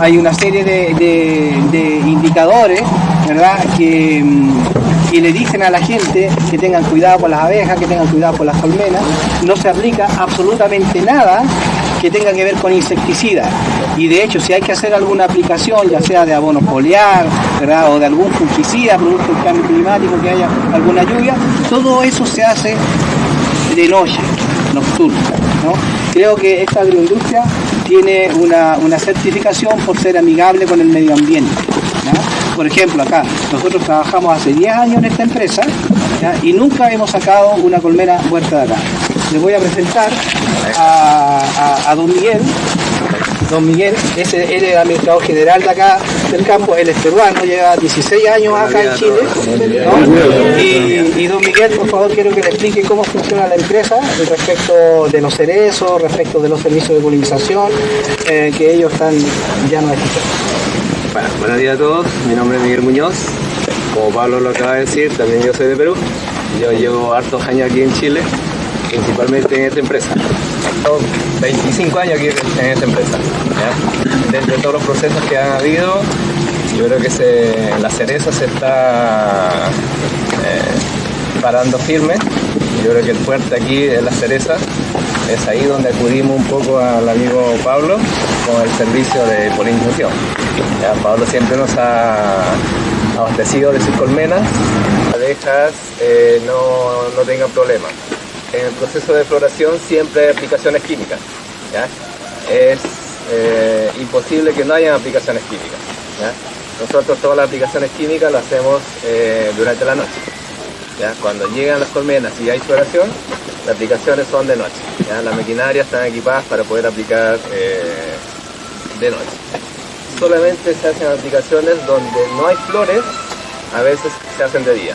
hay una serie de indicadores, ¿verdad?, que le dicen a la gente que tengan cuidado con las abejas, que tengan cuidado con las colmenas. No se aplica absolutamente nada que tenga que ver con insecticidas. Y de hecho, si hay que hacer alguna aplicación, ya sea de abono foliar, ¿verdad?, o de algún fungicida, producto del cambio climático, que haya alguna lluvia, todo eso se hace de noche, nocturna, ¿no? Creo que esta agroindustria tiene una certificación por ser amigable con el medio ambiente, ¿ya? Por ejemplo, acá nosotros trabajamos hace 10 años en esta empresa, ¿ya?, y nunca hemos sacado una colmena muerta de acá. Les voy a presentar a don Miguel. Don Miguel, él es el administrador general de acá del campo, él es peruano, lleva 16 años acá en Chile, ¿no? Y don Miguel, por favor, quiero que le explique cómo funciona la empresa respecto de los cerezos, respecto de los servicios de polinización, que ellos están ya no escuchando. Bueno, buenos días a todos, mi nombre es Miguel Muñoz, como Pablo lo acaba de decir, también yo soy de Perú, yo llevo hartos años aquí en Chile, principalmente en esta empresa. 25 años aquí en esta empresa, ¿ya? Dentro de todos los procesos que han habido, yo creo que la cereza se está parando firme. Yo creo que el fuerte aquí es la cereza. Es ahí donde acudimos un poco al amigo Pablo con el servicio de polinización. ¿Ya? Pablo siempre nos ha abastecido de sus colmenas, las abejas no tengan problemas. En el proceso de floración siempre hay aplicaciones químicas, ¿ya? Es imposible que no haya aplicaciones químicas, ¿ya? Nosotros todas las aplicaciones químicas las hacemos durante la noche, ¿ya? Cuando llegan las colmenas y hay floración, las aplicaciones son de noche, ¿ya? Las maquinarias están equipadas para poder aplicar de noche. Solamente se hacen aplicaciones donde no hay flores, a veces se hacen de día.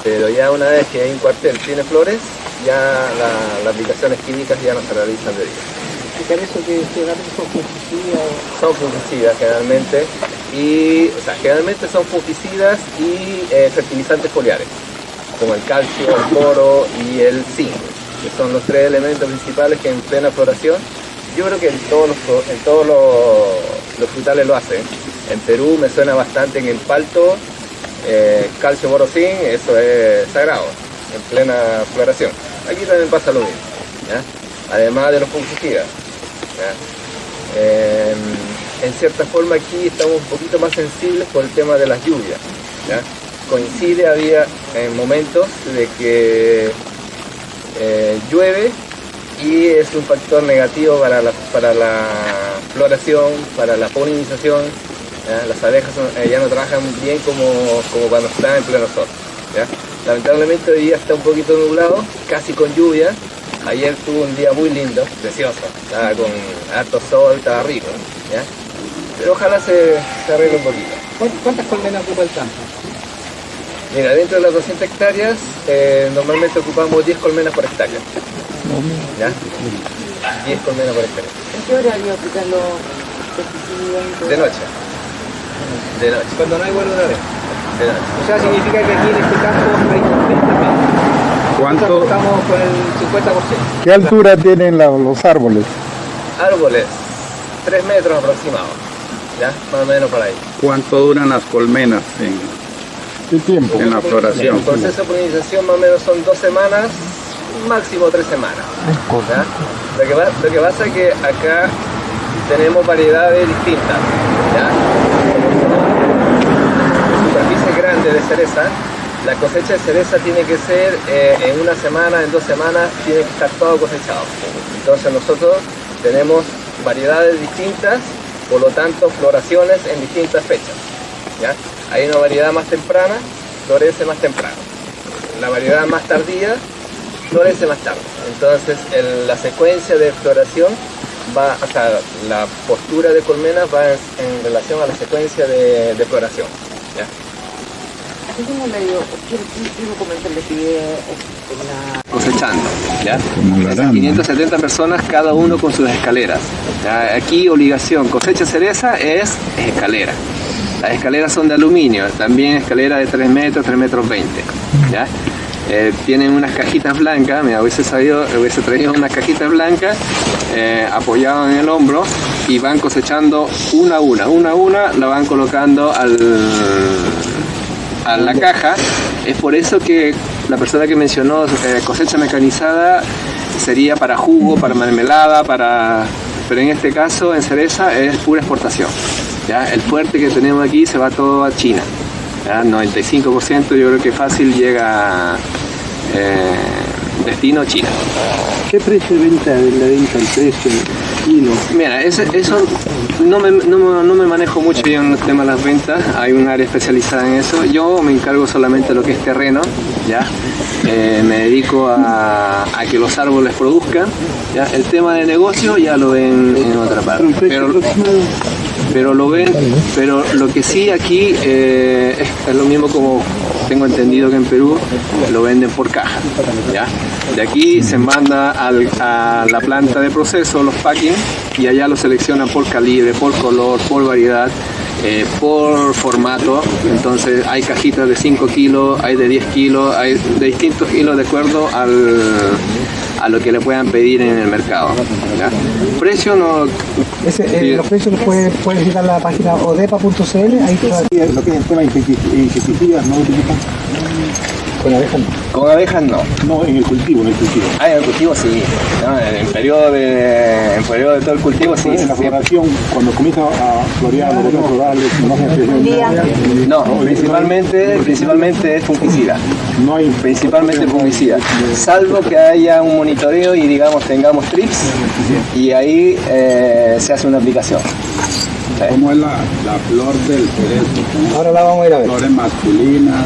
Pero ya una vez que un cuartel tiene flores, ya las aplicaciones químicas ya no se realizan de día. ¿Explicar eso que generalmente son fungicidas? Son fungicidas generalmente, generalmente son fungicidas y fertilizantes foliares, como el calcio, el boro y el zinc, que son los tres elementos principales que en plena floración, yo creo que en todos los frutales lo hacen. En Perú me suena bastante en el palto, calcio, boro, zinc, eso es sagrado, en plena floración. Aquí también pasa lo mismo, ¿ya? Además de los fungicidas, ¿ya? En cierta forma aquí estamos un poquito más sensibles por el tema de las lluvias, ¿ya? Había momentos de que llueve y es un factor negativo para la floración, para la polinización, ¿ya? Las abejas ya no trabajan bien como cuando están en pleno sol, ¿ya? Lamentablemente hoy día está un poquito nublado, casi con lluvia. Ayer tuvo un día muy lindo, precioso, estaba con harto sol, estaba rico, ¿ya? Pero ojalá se arregle un poquito. ¿Cuántas colmenas ocupa el campo? Mira, dentro de las 200 hectáreas normalmente ocupamos 10 colmenas por hectárea, ¿ya? 10 colmenas por hectárea. ¿En qué horario aplican los pesticidas? De noche. De noche. Cuando no hay vuelo de abeja. De noche. O sea, significa que aquí en este campo hay completamente. ¿Cuánto? Estamos con el 50%. ¿Qué altura tienen los árboles? Árboles, 3 metros aproximados, ¿ya? Más o menos por ahí. ¿Cuánto duran las colmenas ¿Qué tiempo? en la floración? El proceso de polinización más o menos son 2 semanas, máximo 3 semanas, ¿ya? Lo que pasa es que acá tenemos variedades distintas, ¿ya? Superficie grande de cereza. La cosecha de cereza tiene que ser en 1 semana, en 2 semanas, tiene que estar todo cosechado. Entonces nosotros tenemos variedades distintas, por lo tanto floraciones en distintas fechas, ¿ya? Hay una variedad más temprana, florece más temprano. La variedad más tardía florece más tarde. Entonces la secuencia de floración va, o sea, la postura de colmenas va en relación a la secuencia de floración, ¿ya? ¿Qué tengo medio? ¿Quién comenzó la actividad Cosechando, ¿ya? Como la aranda. 570 personas, cada uno con sus escaleras, ¿ya? Aquí obligación, cosecha cereza es escalera. Las escaleras son de aluminio, también escalera de 3 metros, 3 metros 20, ¿ya? Tienen unas cajitas blancas, hubiese traído unas cajitas blancas apoyadas en el hombro, y van cosechando una a una, la van colocando a la caja. Es por eso que la persona que mencionó cosecha mecanizada sería para jugo, para mermelada, pero en este caso en cereza es pura exportación. ¿Ya? El fuerte que tenemos aquí se va todo a China. ¿Ya? 95% yo creo que fácil llega destino China. ¿Qué precio de venta el precio kilo? Mira, eso no me manejo mucho yo en el tema de las ventas. Hay un área especializada en eso. Yo me encargo solamente de lo que es terreno, ¿ya? Me dedico a que los árboles produzcan, ¿ya? El tema de negocio ya lo ven en otra parte. Pero lo que sí aquí es lo mismo como tengo entendido que en Perú lo venden por caja, ¿ya? De aquí se manda a la planta de proceso los packing y allá lo seleccionan por calibre, por color, por variedad, por formato. Entonces hay cajitas de 5 kilos, hay de 10 kilos, hay de distintos kilos de acuerdo a lo que le puedan pedir en el mercado, ¿ya? Precio no... Los precios los puedes visitar la página odepa.cl, ahí está. Lo que es el tema de insecticidas no utilizan. Con abejas no. Con abejas no. No, en el cultivo, en el cultivo. Ah, en el cultivo sí. No, en periodo de todo el cultivo sí. En la floración, cuando comienza a florear los botones florales, no, principalmente es fungicida. No hay. Principalmente fungicida. Salvo que haya un monitoreo y digamos tengamos trips y ahí se hace una aplicación. ¿Cómo es la flor del cerezo? Ahora la vamos a ir a ver. Flores masculinas,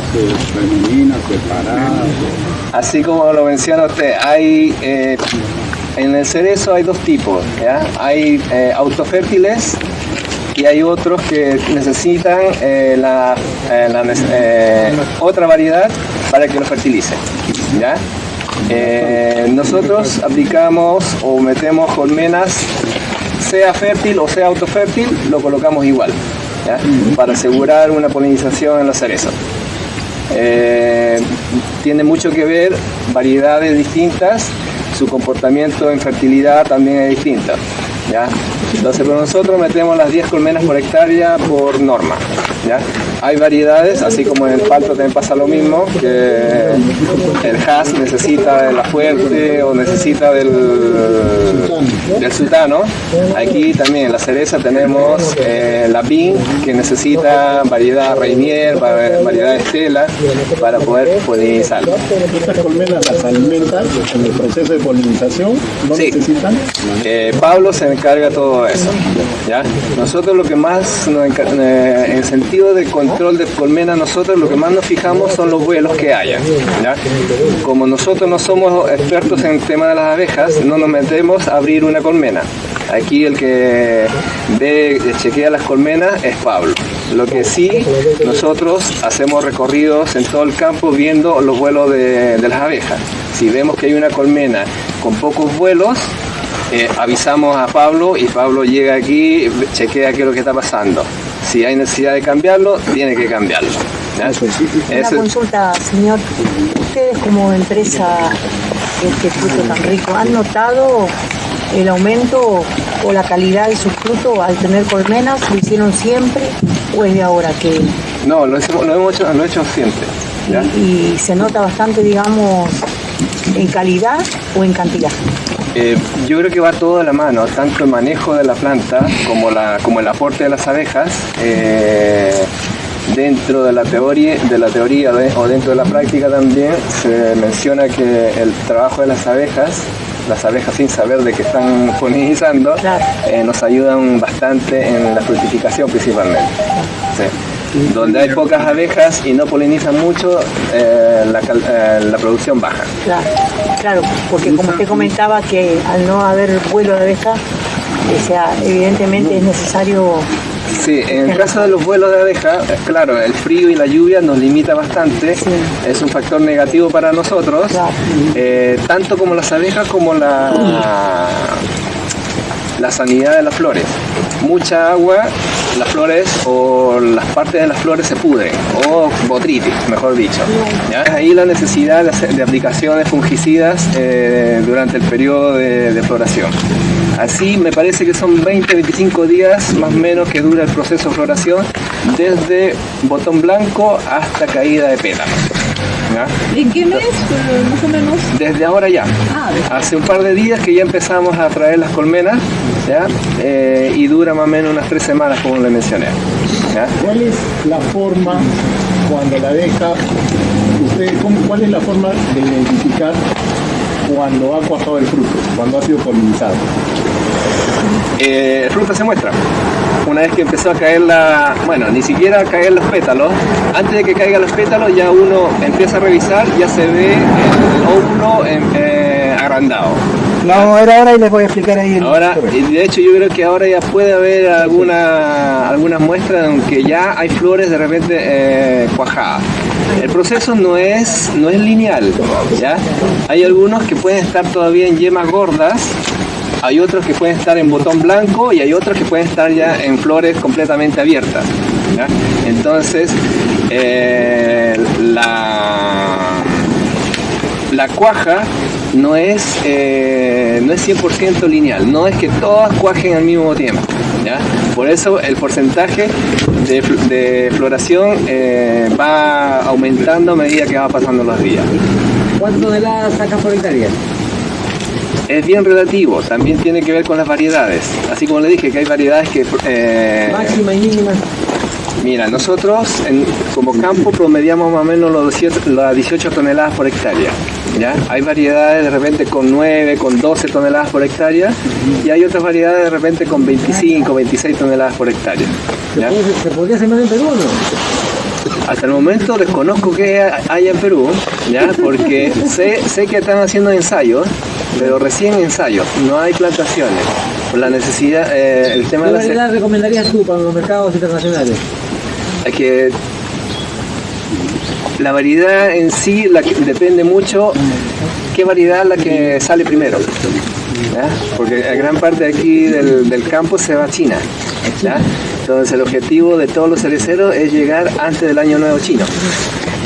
femeninas, separadas. Así como lo menciona usted, hay en el cerezo hay dos tipos, ¿ya? Hay autofértiles y hay otros que necesitan otra variedad para que lo fertilice, ¿ya? Nosotros aplicamos o metemos colmenas, sea fértil o sea autofértil, lo colocamos igual, ¿ya? Para asegurar una polinización en los cerezos. Tiene mucho que ver, variedades distintas, su comportamiento en fertilidad también es distinto, ¿ya? Entonces, pero nosotros metemos las 10 colmenas por hectárea por norma, ¿ya? Hay variedades, así como en el palto también pasa lo mismo, que el Hass necesita de la fuerte o necesita del sultano. Aquí también en la cereza tenemos la Bean, que necesita variedad Rainier, variedad Estela, para poder polinizar. ¿Estas colmenas las alimentan en el proceso de polinización? ¿No Sí. necesitan? Pablo se encarga de todo eso, ¿ya? Nosotros lo que más, en sentido de control de colmena, nosotros lo que más nos fijamos son los vuelos que haya, ¿ya? Como nosotros no somos expertos en el tema de las abejas, no nos metemos a abrir una colmena. Aquí el que chequea las colmenas es Pablo. Lo que sí, nosotros hacemos recorridos en todo el campo viendo los vuelos de las abejas. Si vemos que hay una colmena con pocos vuelos, avisamos a Pablo y Pablo llega aquí, chequea qué es lo que está pasando. Si hay necesidad de cambiarlo, tiene que cambiarlo, ¿ya? Una consulta, señor. Ustedes como empresa, este fruto tan rico, ¿han notado el aumento o la calidad de su fruto al tener colmenas? ¿Lo hicieron siempre o es de ahora que...? No, lo hemos hecho siempre, ¿ya? Y se nota bastante, digamos, en calidad o en cantidad. Yo creo que va todo de la mano, tanto el manejo de la planta como el aporte de las abejas. Dentro de la teoría o dentro de la práctica también se menciona que el trabajo de las abejas sin saber de que están polinizando, Claro. Nos ayudan bastante en la fructificación principalmente. Sí. Donde hay pocas abejas y no polinizan mucho, la producción baja. Claro, porque como usted comentaba que al no haber vuelo de abeja, o sea, evidentemente es necesario... Sí, en el caso de los vuelos de abeja, claro, el frío y la lluvia nos limita bastante, Sí. Es un factor negativo para nosotros, Claro. Tanto como las abejas como la sanidad de las flores. mucha agua, las flores o las partes de las flores se pudren, o botritis, mejor dicho. ¿Ya? Ahí la necesidad de aplicaciones fungicidas durante el periodo de floración. Así me parece que son 20-25 días más o menos que dura el proceso de floración, desde botón blanco hasta caída de pétalos. ¿Ya? ¿En qué mes, más o menos? Desde ahora ya. Hace un par de días que ya empezamos a traer las colmenas, ¿ya? Y dura más o menos unas 3 semanas, como le mencioné. ¿Ya? ¿Cuál es la forma cuando la deja? ¿Cuál es la forma de identificar cuando ha cuajado el fruto, cuando ha sido polinizado? El fruto se muestra. Una vez que empezó a caer ni siquiera a caer los pétalos, antes de que caigan los pétalos ya uno empieza a revisar, ya se ve el óvulo agrandado. No, era ahora y les voy a explicar ahí. Ahora, y de hecho yo creo que ahora ya puede haber algunas muestras en que ya hay flores de repente cuajadas. El proceso no es lineal, ¿ya? Hay algunos que pueden estar todavía en yemas gordas, hay otros que pueden estar en botón blanco y hay otros que pueden estar ya en flores completamente abiertas, ¿ya? Entonces, la cuaja no es 100% lineal, no es que todas cuajen al mismo tiempo, ¿ya? Por eso el porcentaje de floración va aumentando a medida que va pasando los días. ¿Cuántas toneladas sacas por hectárea? Es bien relativo, también tiene que ver con las variedades. Así como le dije que hay variedades que... máxima y mínima. Mira, nosotros como campo promediamos más o menos las 18 toneladas por hectárea. ¿Ya? Hay variedades de repente con 9, con 12 toneladas por hectárea y hay otras variedades de repente con 25, 26 toneladas por hectárea. ¿Ya? ¿Se podría sembrar en Perú o no? Hasta el momento desconozco que haya en Perú, ¿ya? Porque sé que están haciendo ensayos, pero recién ensayos, no hay plantaciones. Por la necesidad, el tema ¿Qué de variedad recomendarías tú para los mercados internacionales? Es que la variedad en sí depende mucho qué variedad es la que sale primero, ¿ya? Porque gran parte de aquí del campo se va a China, ¿ya? Entonces el objetivo de todos los cereceros es llegar antes del año nuevo chino,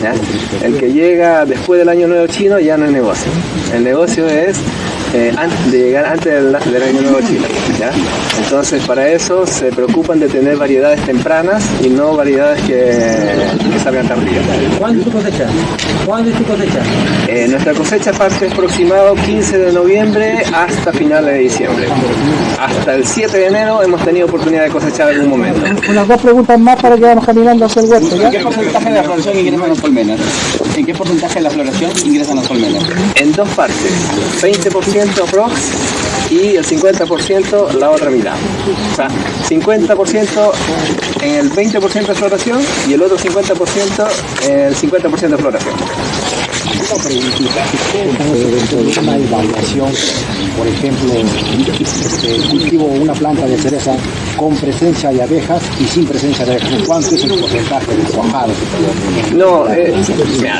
¿ya? El que llega después del año nuevo chino ya no es negocio. El negocio es de llegar antes del año nuevo chino, ¿ya? Entonces para eso se preocupan de tener variedades tempranas y no variedades que salgan tardías. ¿Cuándo es tu cosecha? Nuestra cosecha parte aproximado 15 de noviembre hasta finales de diciembre. Hasta el 7 de enero hemos tenido oportunidad de cosechar en algún momento. Unas 2 preguntas más para que vamos caminando hacia el huerto, ¿ya? ¿En qué porcentaje de la floración ingresan las colmenas? ¿En qué porcentaje de la floración ingresan las colmenas? En 2 partes, 20% aprox y el 50% la otra mitad. O sea, 50% en el 20% de floración y el otro 50% en el 50% de floración. Una preguntita, una evaluación, por ejemplo, cultivo una planta de cereza con presencia de abejas y sin presencia de abejas. ¿Cuánto es el porcentaje de cuajado? No,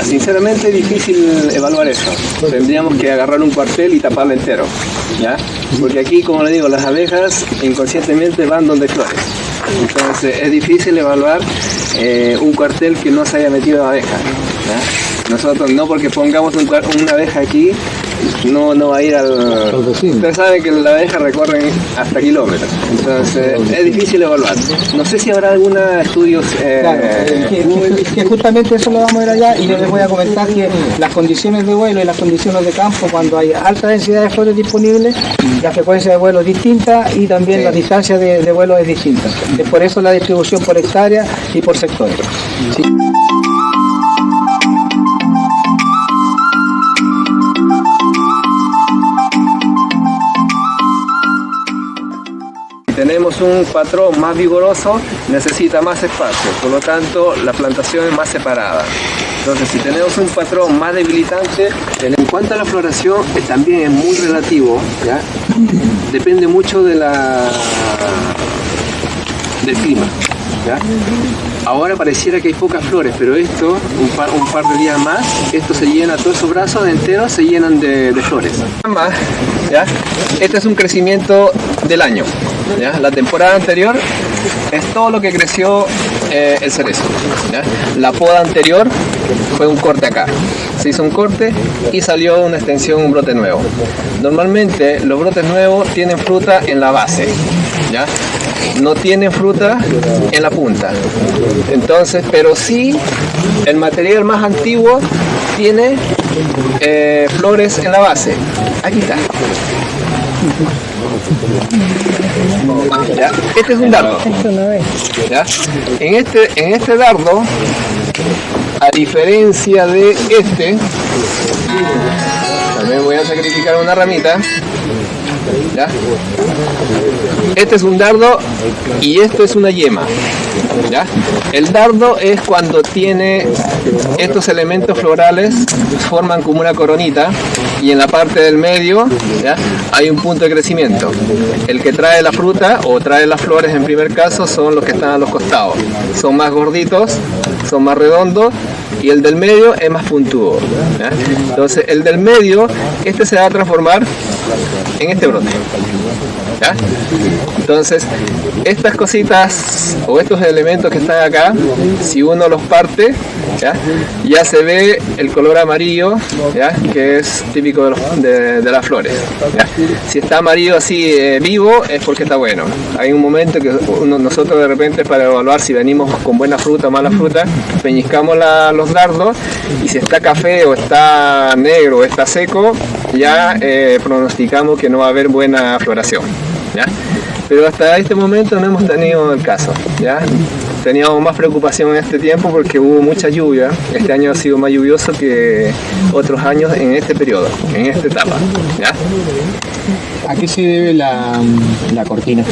sinceramente es difícil evaluar eso. Tendríamos que agarrar un cuartel y taparlo entero, ¿ya? Porque aquí, como le digo, las abejas inconscientemente van donde flores. Entonces es difícil evaluar un cuartel que no se haya metido abeja, ¿ya? Nosotros no porque pongamos una abeja aquí, no va a ir al... Ustedes saben que las abejas recorren hasta kilómetros, entonces es difícil evaluar. No sé si habrá algunos estudios... que justamente eso lo vamos a ver allá y yo les voy a comentar que las condiciones de vuelo y las condiciones de campo, cuando hay alta densidad de flores disponibles, la frecuencia de vuelo es distinta y también la distancia de vuelo es distinta. Es por eso la distribución por hectárea y por sectores. ¿Sí? Tenemos un patrón más vigoroso, necesita más espacio, por lo tanto la plantación es más separada. Entonces si tenemos un patrón más debilitante, en cuanto a la floración también es muy relativo, ¿ya? Depende mucho del clima, ¿ya? Ahora pareciera que hay pocas flores, pero esto, un par de días más, esto se llena, todos esos brazos enteros se llenan de flores. ¿Ya? Este es un crecimiento del año. ¿ya? La temporada anterior es todo lo que creció el cerezo, ¿ya? La poda anterior fue un corte acá. Se hizo un corte y salió una extensión, un brote nuevo. Normalmente los brotes nuevos tienen fruta en la base, ¿ya? No tienen fruta en la punta. Entonces, pero sí, el material más antiguo tiene flores en la base. Aquí está. ¿Ya? Este es un dardo. ¿Ya? En este dardo, a diferencia de este, también voy a sacrificar una ramita. ¿Ya? Este es un dardo y esto es una yema. ¿Ya? El dardo es cuando tiene estos elementos florales, forman como una coronita, y en la parte del medio, ¿ya?, hay un punto de crecimiento. El que trae la fruta o trae las flores en primer caso son los que están a los costados. Son más gorditos, son más redondos, y el del medio es más puntudo, ¿ya? Entonces el del medio, este se va a transformar en este brote, ¿ya? Entonces estas cositas o estos elementos que están acá, si uno los parte, ya se ve el color amarillo, ¿ya?, que es típico de las flores, ¿ya? Si está amarillo así vivo es porque está bueno. Hay un momento que nosotros de repente, para evaluar si venimos con buena fruta o mala fruta, peñiscamos los dardos, y si está café o está negro o está seco, ya pronosticamos que no va a haber buena floración, ¿ya? Pero hasta este momento no hemos tenido el caso, ¿ya? Teníamos más preocupación en este tiempo porque hubo mucha lluvia. Este año ha sido más lluvioso que otros años en este periodo, en esta etapa, ¿ya? ¿A qué se debe la cortina?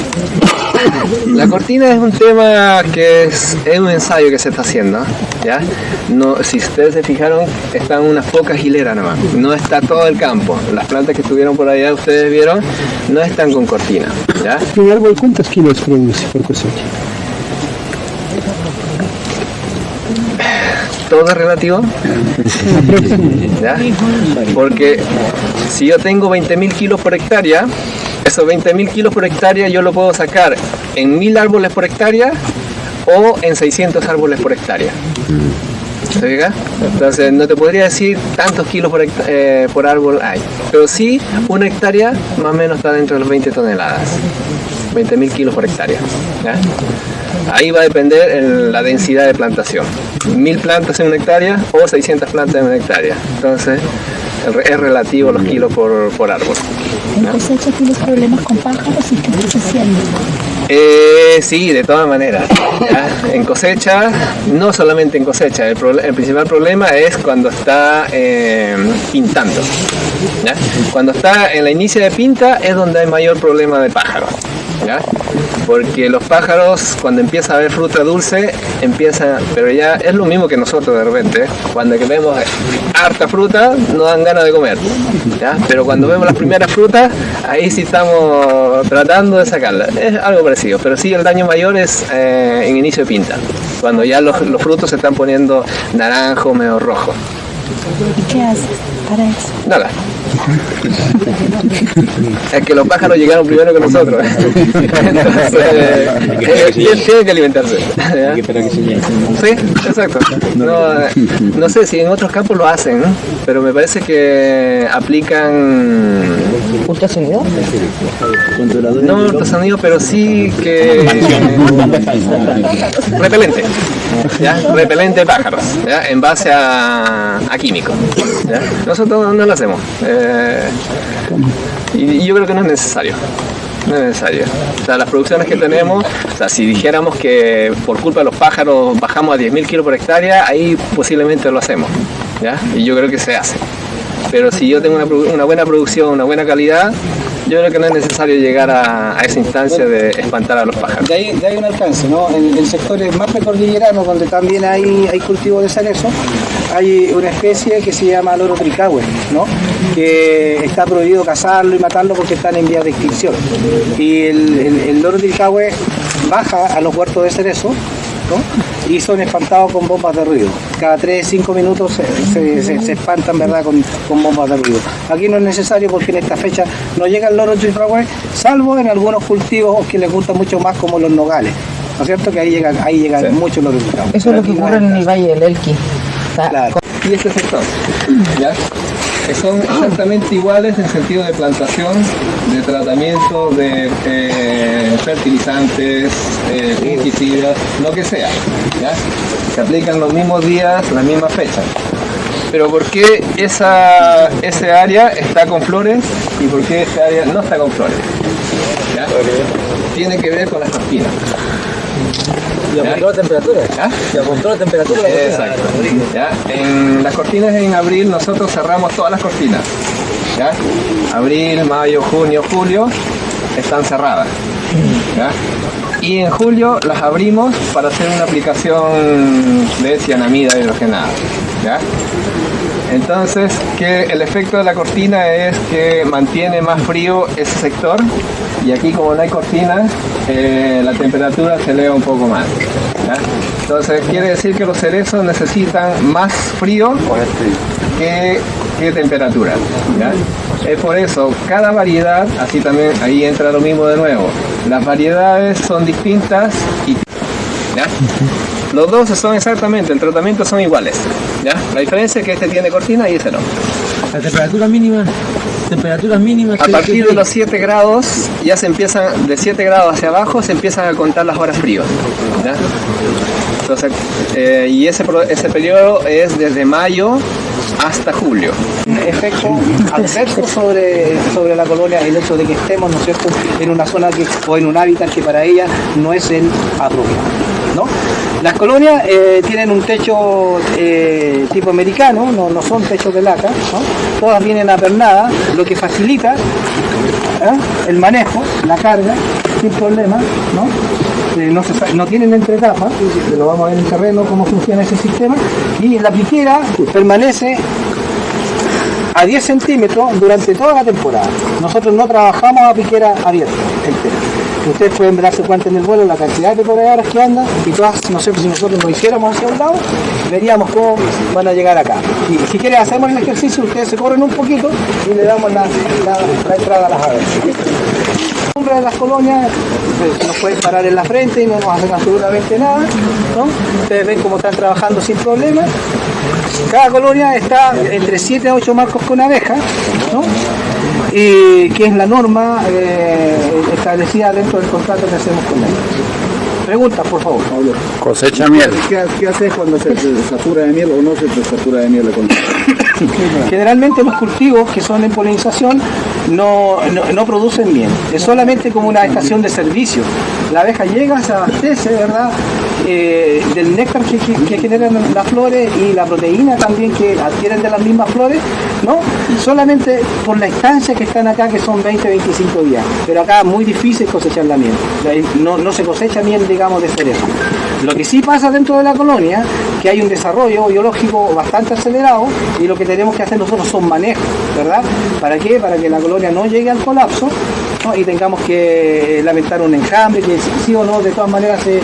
La cortina es un tema que es un ensayo que se está haciendo, ¿ya? No, si ustedes se fijaron, están unas pocas hileras nomás, no está todo el campo. Las plantas que estuvieron por allá, ustedes vieron, no están con cortina, ¿ya? ¿Un árbol cuántos kilos produce por cosecha? Todo es relativo, ¿ya? Porque si yo tengo 20.000 kilos por hectárea, esos 20.000 kilos por hectárea yo lo puedo sacar en 1.000 árboles por hectárea o en 600 árboles por hectárea. ¿Se fija? Entonces no te podría decir tantos kilos por árbol hay, pero sí una hectárea más o menos está dentro de las 20 toneladas, 20.000 kilos por hectárea, ¿ya? Ahí va a depender la densidad de plantación. 1.000 plantas en una hectárea o 600 plantas en una hectárea. Entonces es relativo los kilos por árbol, ¿En cosecha tienes problemas con pájaros y qué estás haciendo? Sí, de todas maneras, ¿ya? En cosecha, no solamente en cosecha, el principal problema es cuando está pintando, ¿ya? Cuando está en la inicia de pinta es donde hay mayor problema de pájaros, ¿ya? Porque los pájaros, cuando empieza a haber fruta dulce, pero ya es lo mismo que nosotros de repente, cuando que vemos harta fruta, nos dan ganas de comer, ¿ya? Pero cuando vemos las primeras frutas, ahí sí estamos tratando de sacarlas. Es algo parecido, pero sí el daño mayor es en inicio de pinta, cuando ya los frutos se están poniendo naranjo, medio rojo. ¿Y qué haces para eso? Nada. Es que los pájaros llegaron primero que nosotros. Entonces, tienen que alimentarse, ¿ya? Sí, exacto. No sé si en otros campos lo hacen, ¿no? Pero me parece que aplican ¿Ultrasonido? no ultrasonido, pero sí que repelente, ¿ya? Repelente de pájaros, ¿ya? En base a químicos, ¿ya? Nosotros no lo hacemos, y yo creo que no es necesario. No es necesario. O sea, las producciones que tenemos, o sea, si dijéramos que por culpa de los pájaros bajamos a 10.000 kilos por hectárea, ahí posiblemente lo hacemos, ¿ya? Y yo creo que se hace. Pero si yo tengo una buena producción, una buena calidad, yo creo que no es necesario llegar a esa instancia de espantar a los pájaros. De ahí un alcance, ¿no? En sectores más precordilleranos, donde también hay cultivo de cerezo, hay una especie que se llama loro tricahue, ¿no? Que está prohibido cazarlo y matarlo porque están en vías de extinción. Y el loro tricahue baja a los huertos de cerezo ¿no? Y son espantados con bombas de ruido. Cada 3-5 minutos se espantan, ¿verdad?, con bombas de ruido. Aquí no es necesario porque en esta fecha no llegan loros chiflahua, salvo en algunos cultivos que les gusta mucho más, como los nogales, ¿no es cierto?, que ahí llegan muchos loros chiflahua. Eso es lo que ocurre en el Valle del Elqui. Claro. Y este sector, ¿ya? Que son exactamente iguales en sentido de plantación, de tratamiento, de fertilizantes, fungicidas, lo que sea, ¿ya? Se aplican los mismos días, las mismas fechas. Pero ¿por qué ese área está con flores y por qué ese área no está con flores? ¿Ya? Tiene que ver con las cortinas. ¿Y controla la temperatura? ¿Ah? ¿Y controla la temperatura? Exacto. ¿Ya? En las cortinas en abril nosotros cerramos todas las cortinas. ¿Ya? Abril, mayo, junio, julio están cerradas. ¿Ya? Y en julio las abrimos para hacer una aplicación de cianamida hidrogenada. ¿Ya? Entonces, que el efecto de la cortina es que mantiene más frío ese sector, y aquí, como no hay cortina, la temperatura se eleva un poco más, ¿ya? Entonces quiere decir que los cerezos necesitan más frío que temperatura, ¿ya? Es por eso, cada variedad, así también ahí entra lo mismo de nuevo, las variedades son distintas y, ¿ya? Los dos son exactamente, el tratamiento son iguales, ¿ya? La diferencia es que este tiene cortina y este no. La temperatura mínima, temperaturas mínimas. A partir de los 7 grados, ya se empiezan, de 7 grados hacia abajo, se empiezan a contar las horas fríos, ¿ya? Entonces, y ese periodo es desde mayo hasta julio. Efecto adverso sobre la colonia el hecho de que estemos, ¿no es cierto?, en una zona o en un hábitat que para ella no es el apropiado, ¿no? Las colonias tienen un techo tipo americano, no son techos de laca, ¿no? Todas vienen apernadas, lo que facilita el manejo, la carga, sin problema, ¿no? No tienen entretapas, lo vamos a ver en el terreno cómo funciona ese sistema, y la piquera permanece a 10 centímetros durante toda la temporada. Nosotros no trabajamos a piquera abierta entera. Ustedes pueden darse cuenta en el vuelo la cantidad de corredoras que andan, y todas, no sé, si nosotros lo hiciéramos hacia un lado, veríamos cómo van a llegar acá. Y si quieren hacemos el ejercicio, ustedes se corren un poquito y le damos la entrada a las aves. De las colonias se nos pueden parar en la frente y no nos hacen absolutamente nada, ¿no? Ustedes ven cómo están trabajando sin problema. Cada colonia está entre 7 a 8 marcos con abejas, ¿no? Y que es la norma establecida dentro del contrato que hacemos con ellos. Preguntas, por favor. Cosecha miel. ¿Qué haces cuando se satura de miel o no se satura de miel de control? Generalmente los cultivos que son en polinización no producen miel, es solamente como una estación de servicio. La abeja llega, se abastece, ¿verdad?, del néctar que generan las flores y la proteína también que adquieren de las mismas flores, ¿no? Solamente por la estancia que están acá, que son 20-25 días. Pero acá es muy difícil cosechar la miel, no se cosecha miel, digamos, de cerezo. Lo que sí pasa dentro de la colonia, que hay un desarrollo biológico bastante acelerado, y lo que tenemos que hacer nosotros son manejos, ¿verdad? ¿Para qué? Para que la colonia no llegue al colapso, ¿no? Y tengamos que lamentar un enjambre, que sí o no, de todas maneras se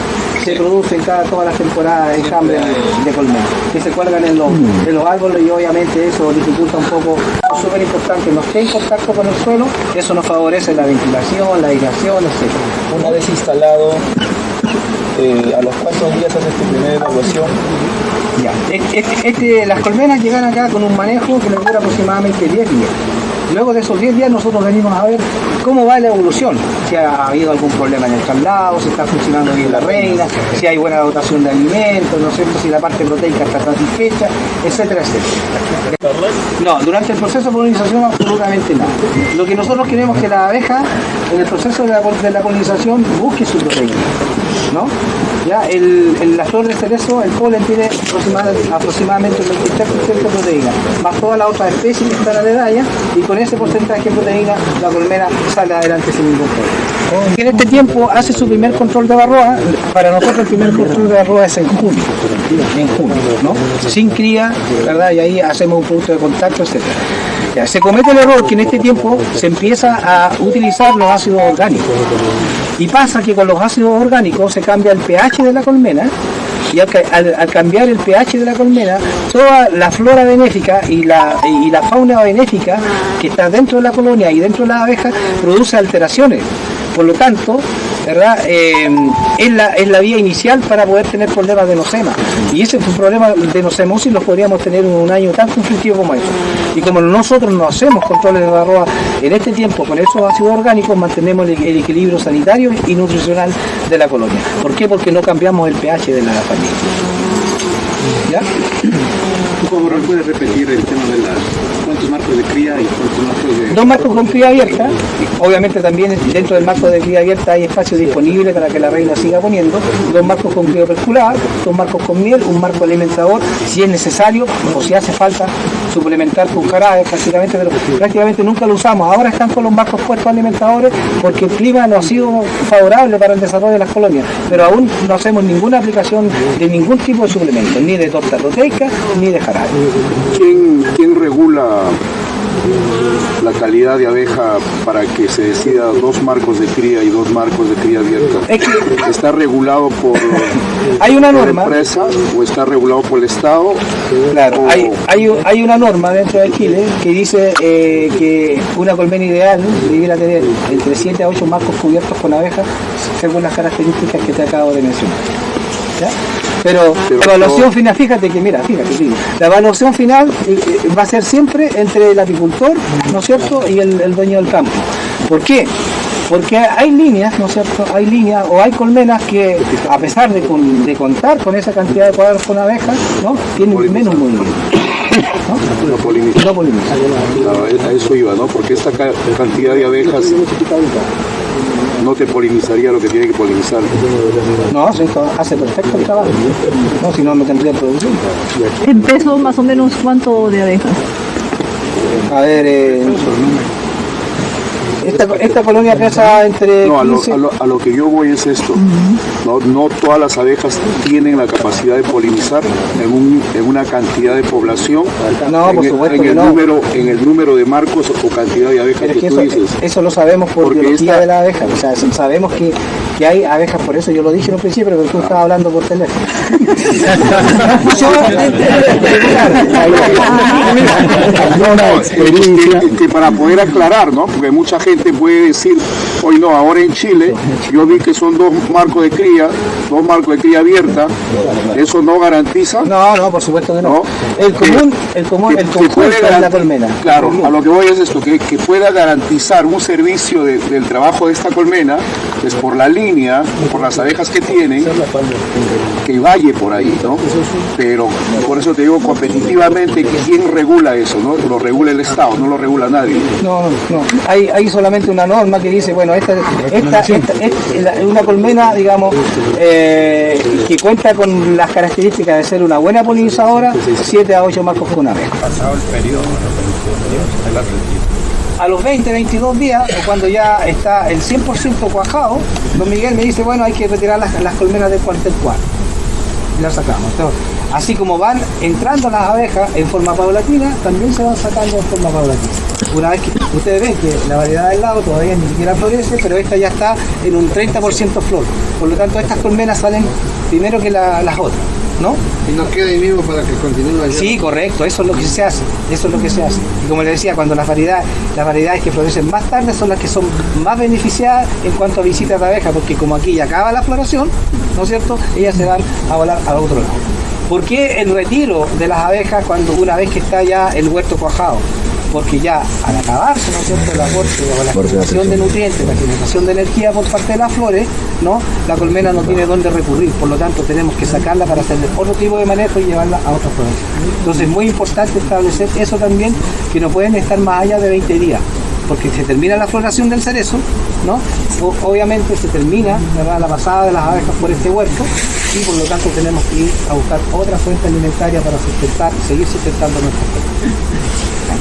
producen todas las temporadas enjambres de colmena, que se cuelgan en los árboles, y obviamente eso dificulta un poco. Es súper importante, no esté en contacto con el suelo, eso nos favorece la ventilación, la irrigación, etc. Una vez instalado, ¿a los cuántos días haces tu primera evaluación? Ya. Las colmenas llegan acá con un manejo que nos dura aproximadamente 10 días. Luego de esos 10 días nosotros venimos a ver cómo va la evolución, si ha habido algún problema en el traslado, si está funcionando bien la reina, si hay buena dotación de alimentos, ¿no es cierto?, si la parte proteica está satisfecha, etcétera, etcétera. No, durante el proceso de polinización absolutamente nada. Lo que nosotros queremos es que la abeja, en el proceso de la polinización, busque su proteína, ¿no? Ya, la flor de cerezo, el polen tiene aproximadamente un 23% de proteína, más todas las otras especies que están aledañas, y con ese porcentaje de proteína la colmena sale adelante sin ningún problema. En este tiempo hace su primer control de varroa. Para nosotros el primer control de varroa es en junio, ¿no? Sin cría, ¿verdad? Y ahí hacemos un punto de contacto, etc. Ya, se comete el error que en este tiempo se empieza a utilizar los ácidos orgánicos. Y pasa que con los ácidos orgánicos se cambia el pH de la colmena, y al cambiar el pH de la colmena, toda la flora benéfica y la fauna benéfica que está dentro de la colonia y dentro de las abejas produce alteraciones. Por lo tanto, ¿verdad? Es la vía inicial para poder tener problemas de nosema. Y ese es un problema de nosemosis, lo podríamos tener en un año tan conflictivo como eso. Y como nosotros no hacemos controles de varroa en este tiempo con esos ácidos orgánicos, mantenemos el equilibrio sanitario y nutricional de la colonia. ¿Por qué? Porque no cambiamos el pH de la familia. ¿Ya? Por favor, ¿puedes repetir el tema de cuántos marcos de cría y cuántos marcos de... 2 marcos con cría abierta. Obviamente también dentro del marco de cría abierta hay espacio disponible para que la reina siga poniendo. 2 marcos con cría operculada, 2 marcos con miel, un marco alimentador si es necesario o si hace falta suplementar con jarabe, prácticamente nunca lo usamos. Ahora están con los marcos puestos alimentadores porque el clima no ha sido favorable para el desarrollo de las colonias, pero aún no hacemos ninguna aplicación de ningún tipo de suplemento, ni de torta proteica ni de jarabe. ¿Quién regula la calidad de abeja para que se decida 2 marcos de cría y 2 marcos de cría abierta? Es que ¿está regulado por hay una norma, la empresa o está regulado por el Estado? Claro, hay una norma dentro de Chile que dice que una colmena ideal debiera tener entre 7 a 8 marcos cubiertos con abejas según las características que te acabo de mencionar. ¿Ya? Pero la evaluación final, fíjate, la evaluación final va a ser siempre entre el apicultor, ¿no es cierto?, y el dueño del campo. ¿Por qué? Porque hay líneas, ¿no es cierto?, hay líneas o hay colmenas que, a pesar de contar con esa cantidad de cuadros con abejas, ¿no?, tienen menos movimiento. No polinizan. A eso iba, ¿no? Porque esta cantidad de abejas no te polinizaría lo que tiene que polinizar. No, hace perfecto el trabajo. No, si no, no tendría producción. ¿En peso más o menos cuánto de abejas? A ver, esta colonia pesa entre 15... a lo que yo voy es esto. No todas las abejas tienen la capacidad de polinizar en una cantidad de población, no, por supuesto en el número de marcos o cantidad de abejas que tú dices. Eso lo sabemos por biología de la abeja. O sea, sabemos que hay abejas, por eso yo lo dije en un principio, pero tú estabas hablando por teléfono. Que para poder aclarar, ¿no? Porque mucha gente puede decir, hoy no, ahora en Chile yo vi que son 2 marcos de cría, 2 marcos de cría abierta, ¿eso no garantiza? No, por supuesto que no. El conjunto de la colmena. Claro, a lo que voy es esto, que pueda garantizar un servicio del trabajo de esta colmena, es por la línea, por las abejas que tienen, que vaya por ahí, ¿no? Pero por eso te digo, competitivamente, ¿quién regula eso? ¿No? Lo regula el Estado, no lo regula nadie. No. Hay solamente una norma que dice, bueno, esta es una colmena, digamos, que cuenta con las características de ser una buena polinizadora, 7 a 8 marcos con abeja. Pasado el periodo de a los 20, 22 días, o cuando ya está el 100% cuajado, don Miguel me dice, bueno, hay que retirar las colmenas del cuartel 4. Y las sacamos. Entonces, así como van entrando las abejas en forma paulatina, también se van sacando en forma paulatina. Una vez que ustedes ven que la variedad del lado todavía ni siquiera florece, pero esta ya está en un 30% flor. Por lo tanto, estas colmenas salen primero que las otras, ¿no? Y nos queda ahí mismo para que continúe allá. Sí, correcto, eso es lo que se hace, Y como les decía, cuando las variedades que florecen más tarde son las que son más beneficiadas en cuanto a visitas de abejas, porque como aquí ya acaba la floración, ¿no es cierto?, ellas se van a volar al otro lado. ¿Por qué el retiro de las abejas una vez que está ya el huerto cuajado? Porque ya al acabarse, ¿no es cierto?, el aporte o la generación de nutrientes, la generación de energía por parte de las flores, ¿no?, la colmena no tiene dónde recurrir, por lo tanto tenemos que sacarla para hacerle otro tipo de manejo y llevarla a otras flores. Entonces es muy importante establecer eso también, que no pueden estar más allá de 20 días, porque se termina la floración del cerezo, ¿no? Obviamente se termina, ¿verdad?, la pasada de las abejas por este huerto, y por lo tanto tenemos que ir a buscar otra fuente alimentaria para seguir sustentando nuestras flores.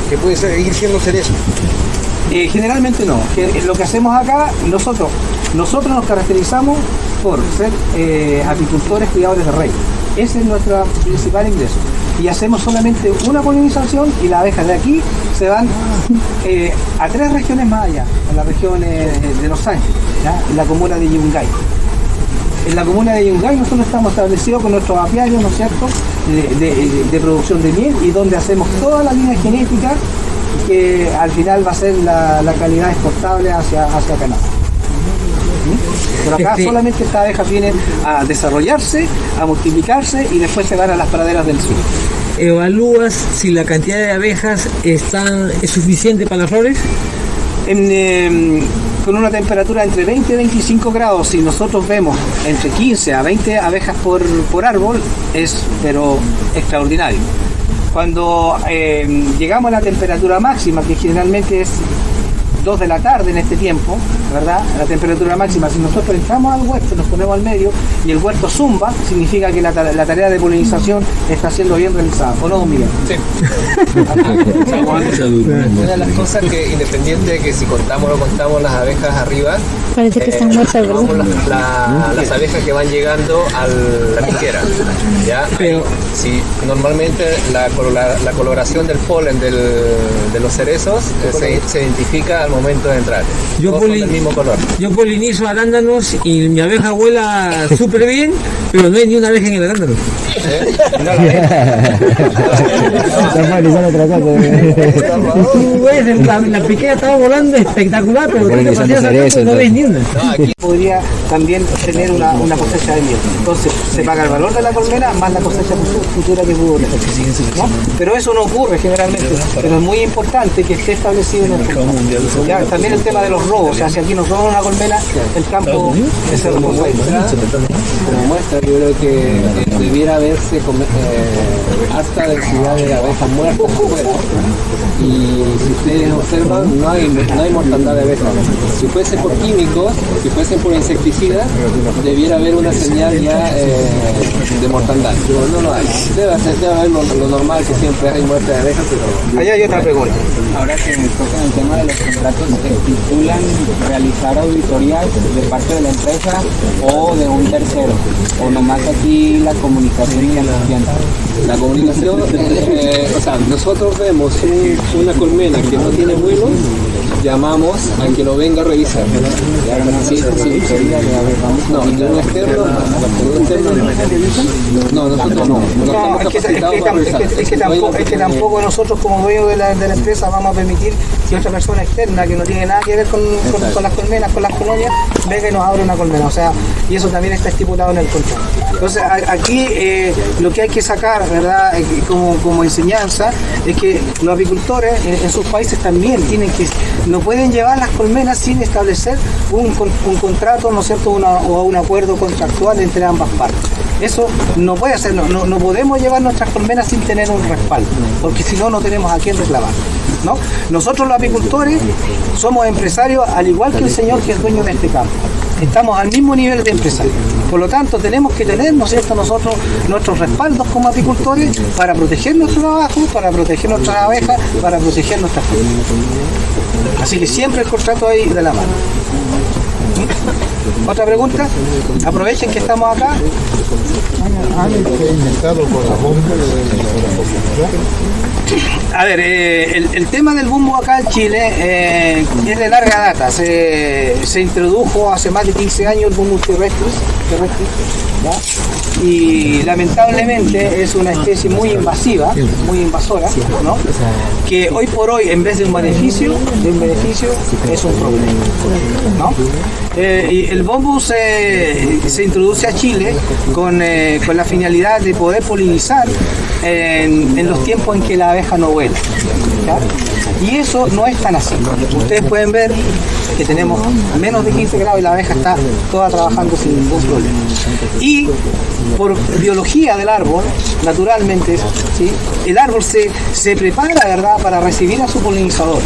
Que puede seguir siendo cerezo. Generalmente no. Lo que hacemos acá, nosotros nos caracterizamos por ser apicultores cuidadores de rey. Ese es nuestro principal ingreso. Y hacemos solamente una polinización y las abejas de aquí se van a 3 regiones más allá, a la región de Los Ángeles, ¿ya?, en la comuna de Yungay. en la comuna de Yungay nosotros estamos establecidos con nuestros apiarios, ¿no es cierto?, de producción de miel, y donde hacemos toda la línea genética que al final va a ser la calidad exportable hacia Canadá. Pero acá solamente estas abejas vienen a desarrollarse, a multiplicarse y después se van a las praderas del sur. ¿Evalúas si la cantidad de abejas es suficiente para las flores? Con una temperatura entre 20 y 25 grados, si nosotros vemos entre 15 a 20 abejas por árbol, es pero extraordinario. Cuando llegamos a la temperatura máxima, que generalmente es 2 de la tarde en este tiempo, ¿verdad? La temperatura máxima, si nosotros entramos al huerto, nos ponemos al medio y el huerto zumba, significa que la tarea de polinización está siendo bien realizada, ¿o no, Miguel? Sí. Una de las cosas que, independiente de que si contamos o no contamos las abejas arriba, parece que están muertas, ¿verdad? las abejas que van llegando a la piquera. ¿Ya? Si normalmente la coloración del polen de los cerezos se identifica al momento de entrar. Yo del mismo color. Yo polinizo arándanos y mi abeja vuela súper bien, pero no hay ni una abeja en el arándano. La piquera estaba volando espectacular, pero no ves ni una. Aquí podría también tener una cosecha de miel. Entonces se paga el valor de la colmena más la cosecha futura que pudo tener, ¿no? Pero eso no ocurre generalmente, pero es muy importante que esté establecido en el campo. Ya, también el tema de los robos, o sea, si aquí nos roban una colmena, el campo es hermoso. Como muestra, yo creo que debiera haberse hasta densidad de abejas muertas afuera. Y si ustedes observan, no hay mortandad de abejas. Si fuese por químicos, si fuesen por insecticidas, debiera haber una señal ya de mortandad. Pero no lo hay. Debe haber lo normal, que siempre hay muerte de abejas, pero... Allá hay otra pregunta. Ahora que tocan el tema de los contratos, ¿se estipulan realizar auditorías de parte de la empresa o de un tercero? ¿O nomás aquí la comunicación y la confianza? La comunicación, o sea, nosotros vemos una colmena que no tiene vuelos, llamamos a que lo venga a revisar. Sí. No, un externo, no, nosotros no. No, es que tampoco nosotros como dueños de la empresa vamos a permitir que otra persona externa que no tiene nada que ver con las colmenas, con las colonias, venga y nos abra una colmena. O sea, y eso también está estipulado en el contrato. Entonces aquí lo que hay que sacar, ¿verdad?, como enseñanza, es que los apicultores en sus países también no pueden llevar las colmenas sin establecer un contrato, ¿no es cierto?, o un acuerdo contractual entre ambas partes. Eso no puede hacer, no podemos llevar nuestras colmenas sin tener un respaldo, porque si no, no tenemos a quién reclamar, ¿no? Nosotros los apicultores somos empresarios al igual que el señor que es dueño de este campo. Estamos al mismo nivel de empresario. Por lo tanto, tenemos que tener, ¿no es cierto?, nosotros nuestros respaldos como apicultores para proteger nuestro trabajo, para proteger nuestras abejas, para proteger nuestras colmenas. Así que siempre el contrato ahí de la mano. ¿Otra pregunta? Aprovechen que estamos acá. A ver, el tema del bumbo acá en Chile es de larga data. Se introdujo hace más de 15 años el bumbo terrestre, ¿ya? Y lamentablemente es una especie muy invasiva, muy invasora, ¿no? Que hoy por hoy, en vez de un beneficio es un problema, ¿no? Y el bumbo se introduce a Chile con la finalidad de poder polinizar en los tiempos en que la abeja no vuela, ¿ya? Y eso no es tan así. Ustedes pueden ver que tenemos menos de 15 grados y la abeja está toda trabajando sin ningún problema. Y por biología del árbol, naturalmente, ¿sí?, el árbol se prepara, ¿verdad?, para recibir a su polinizador.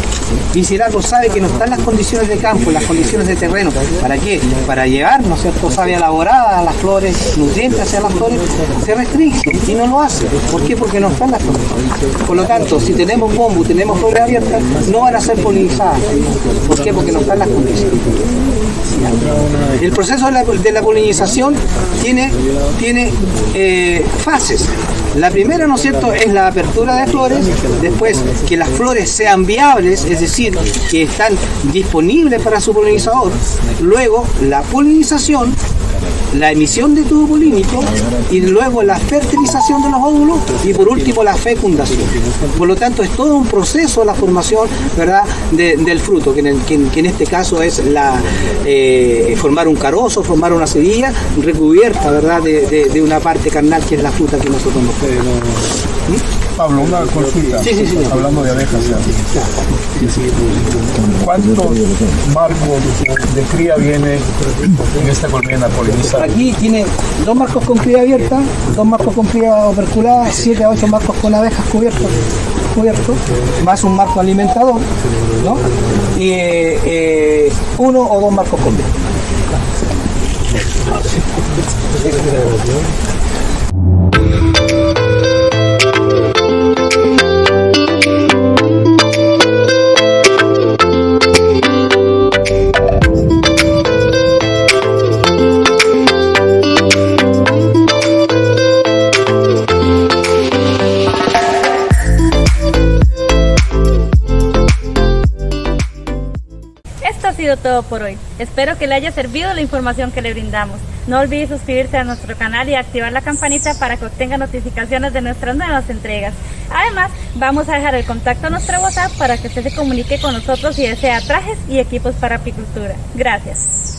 Y si el árbol sabe que no están las condiciones de campo, las condiciones de terreno, ¿para qué? Para llevar, ¿no es cierto?, savia elaborada a las flores, nutrientes hacia las flores, se restringe y no lo hace. ¿Por qué? Porque no están las condiciones. Por lo tanto, si tenemos bombo, tenemos flores abiertas, no van a ser polinizadas. ¿Por qué? Porque no están las condiciones. El proceso de la polinización tiene fases. La primera, ¿no es cierto?, es la apertura de flores, después que las flores sean viables, es decir, que están disponibles para su polinizador, luego la polinización la emisión de tubo polínico y luego la fertilización de los óvulos y por último la fecundación. Por lo tanto es todo un proceso la formación, ¿verdad?, del fruto, que en este caso es formar un carozo, formar una semilla recubierta, ¿verdad?, de una parte carnal que es la fruta que nosotros nos podemos. Pablo, una consulta. Sí, señor. Hablando de abejas ya. ¿Cuántos marcos de cría viene en esta colmena polinizada? Aquí tiene 2 marcos con cría abierta, 2 marcos con cría operculada, 7 a 8 marcos con abejas cubiertos, más un marco alimentador, ¿no? Y 1 o 2 marcos con cría. Esto ha sido todo por hoy. Espero que le haya servido la información que le brindamos. No olvide suscribirse a nuestro canal y activar la campanita para que obtenga notificaciones de nuestras nuevas entregas. Además, vamos a dejar el contacto a nuestro WhatsApp para que usted se comunique con nosotros si desea trajes y equipos para apicultura. Gracias.